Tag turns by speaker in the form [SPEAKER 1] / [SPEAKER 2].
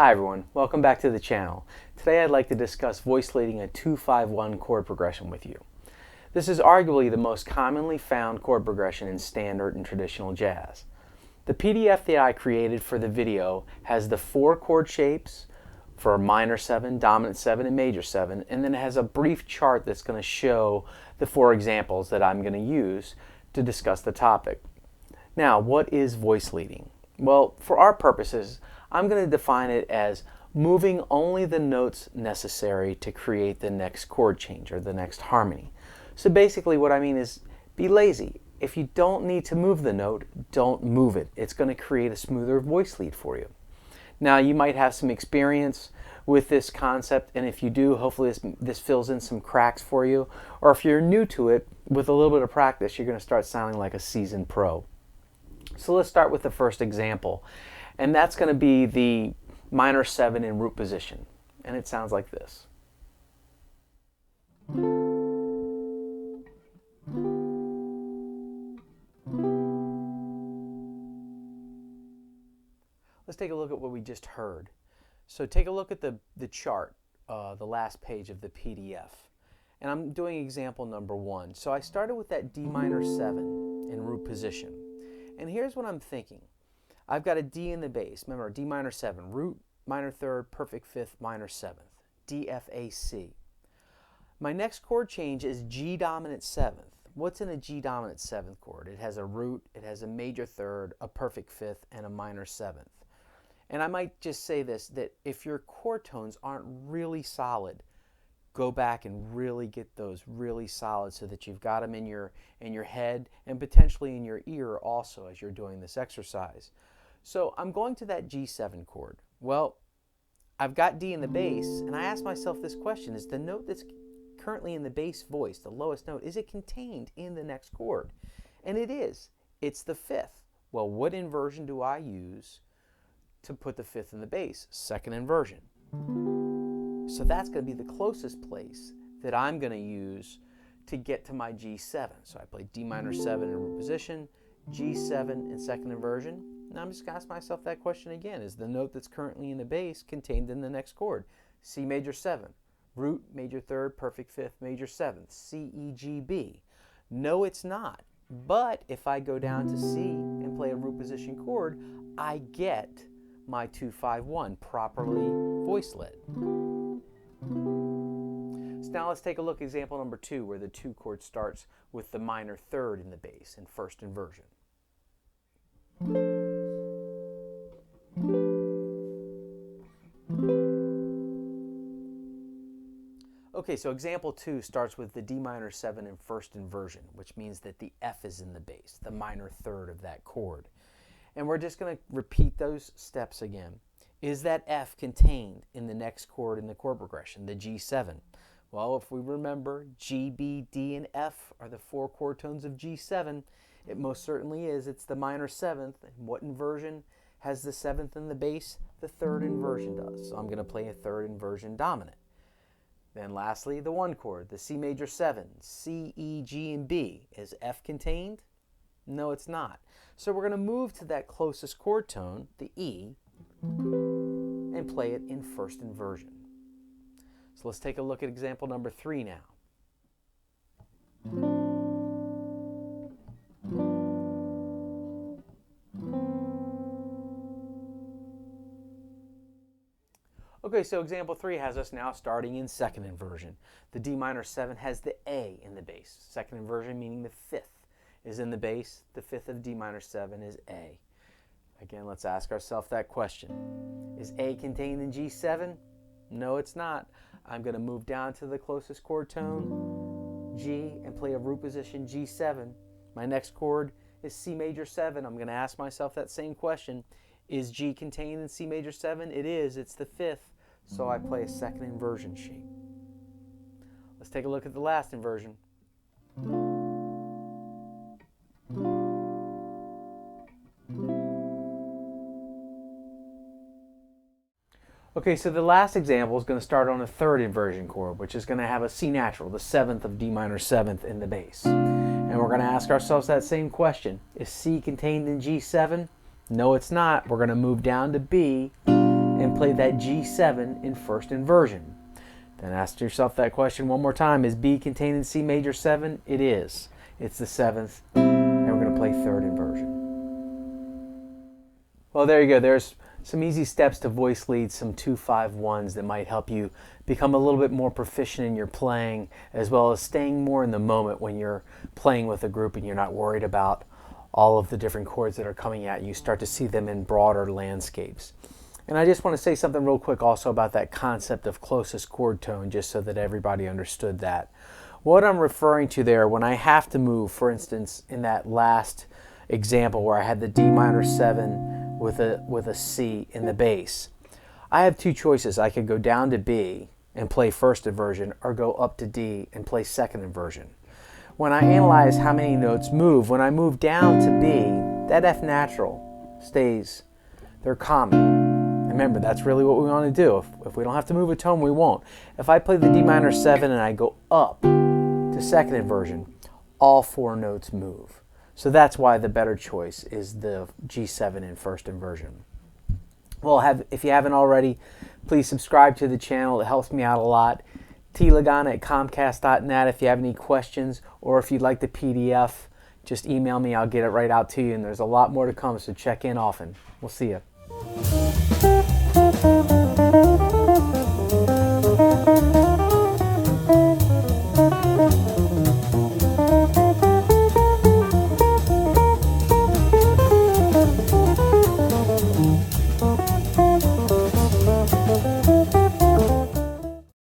[SPEAKER 1] Hi everyone, welcome back to the channel. Today I'd like to discuss voice leading a 2-5-1 chord progression with you. This is arguably the most commonly found chord progression in standard and traditional jazz. The PDF that I created for the video has the 4 chord shapes for minor 7, dominant 7, and major 7, and then it has a brief chart that's going to show the 4 examples that I'm going to use to discuss the topic. Now, what is voice leading? Well, for our purposes, I'm going to define it as moving only the notes necessary to create the next chord change or the next harmony. So basically what I mean is be lazy. If you don't need to move the note, don't move it. It's going to create a smoother voice lead for you. Now you might have some experience with this concept, and if you do, hopefully this fills in some cracks for you. Or if you're new to it, with a little bit of practice, you're going to start sounding like a seasoned pro. So let's start with the first example. And that's going to be the minor 7 in root position. And it sounds like this. Let's take a look at what we just heard. So take a look at the chart, the last page of the PDF. And I'm doing example number 1. So I started with that D minor 7 in root position. And here's what I'm thinking. I've got a D in the bass. Remember, D minor 7, root, minor 3rd, perfect 5th, minor 7th, D, F, A, C. My next chord change is G dominant 7th. What's in a G dominant 7th chord? It has a root, it has a major 3rd, a perfect 5th, and a minor 7th. And I might just say this, that if your chord tones aren't really solid, go back and really get those really solid so that you've got them in your head and potentially in your ear also as you're doing this exercise. So I'm going to that G7 chord. Well, I've got D in the bass, and I ask myself this question: is the note that's currently in the bass voice, the lowest note, is it contained in the next chord? And it is. It's the 5th. Well, what inversion do I use to put the 5th in the bass? Second inversion. So that's going to be the closest place that I'm going to use to get to my G7. So I play D minor 7 in root position, G7 in second inversion. Now I'm just going to ask myself that question again. Is the note that's currently in the bass contained in the next chord? C major 7, root, major 3rd, perfect 5th, major 7th, C, E, G, B. No, it's not. But if I go down to C and play a root position chord, I get my 2-5-1 properly voice led. So now let's take a look at example number 2, where the 2 chord starts with the minor 3rd in the bass in first inversion. Okay, so example 2 starts with the D minor 7 in first inversion, which means that the F is in the bass, the minor 3rd of that chord. And we're just going to repeat those steps again. Is that F contained in the next chord in the chord progression, the G7? Well, if we remember, G, B, D, and F are the 4 chord tones of G7. It most certainly is. It's the minor 7th. And what inversion has the 7th in the bass? The 3rd inversion does. So I'm going to play a 3rd inversion dominant. Then lastly, the 1 chord, the C major 7, C, E, G, and B. Is F contained? No, it's not. So we're going to move to that closest chord tone, the E, and play it in first inversion. So let's take a look at example number 3 now. Okay, so example 3 has us now starting in second inversion. The D minor 7 has the A in the bass. Second inversion meaning the 5th is in the bass. The 5th of D minor 7 is A. Again, let's ask ourselves that question. Is A contained in G7? No, it's not. I'm going to move down to the closest chord tone, G, and play a root position G7. My next chord is C major 7. I'm going to ask myself that same question. Is G contained in C major 7? It is. It's the 5th. So I play a second inversion shape. Let's take a look at the last inversion. Okay, so the last example is going to start on a 3rd inversion chord, which is going to have a C natural, the 7th of D minor 7th in the bass. And we're going to ask ourselves that same question. Is C contained in G7? No, it's not. We're going to move down to B and and play that G7 in first inversion. Then ask yourself that question one more time. Is B contained in C major 7? It is. It's the 7th, and we're going to play third inversion. Well, there you go. There's some easy steps to voice lead, some 2-5-1s that might help you become a little bit more proficient in your playing, as well as staying more in the moment when you're playing with a group and you're not worried about all of the different chords that are coming at you. You start to see them in broader landscapes. And I just want to say something real quick also about that concept of closest chord tone, just so that everybody understood that. What I'm referring to there, when I have to move, for instance, in that last example where I had the D minor 7 with a C in the bass, I have two choices. I could go down to B and play first inversion, or go up to D and play second inversion. When I analyze how many notes move, when I move down to B, that F natural stays. They're common. Remember, that's really what we want to do. If we don't have to move a tone, we won't. If I play the D minor 7 and I go up to second inversion, all 4 notes move. So that's why the better choice is the G7 in first inversion. Well, if you haven't already, please subscribe to the channel. It helps me out a lot. Lagana at comcast.net if you have any questions, or if you'd like the PDF, just email me. I'll get it right out to you. And there's a lot more to come, so check in often. We'll see you.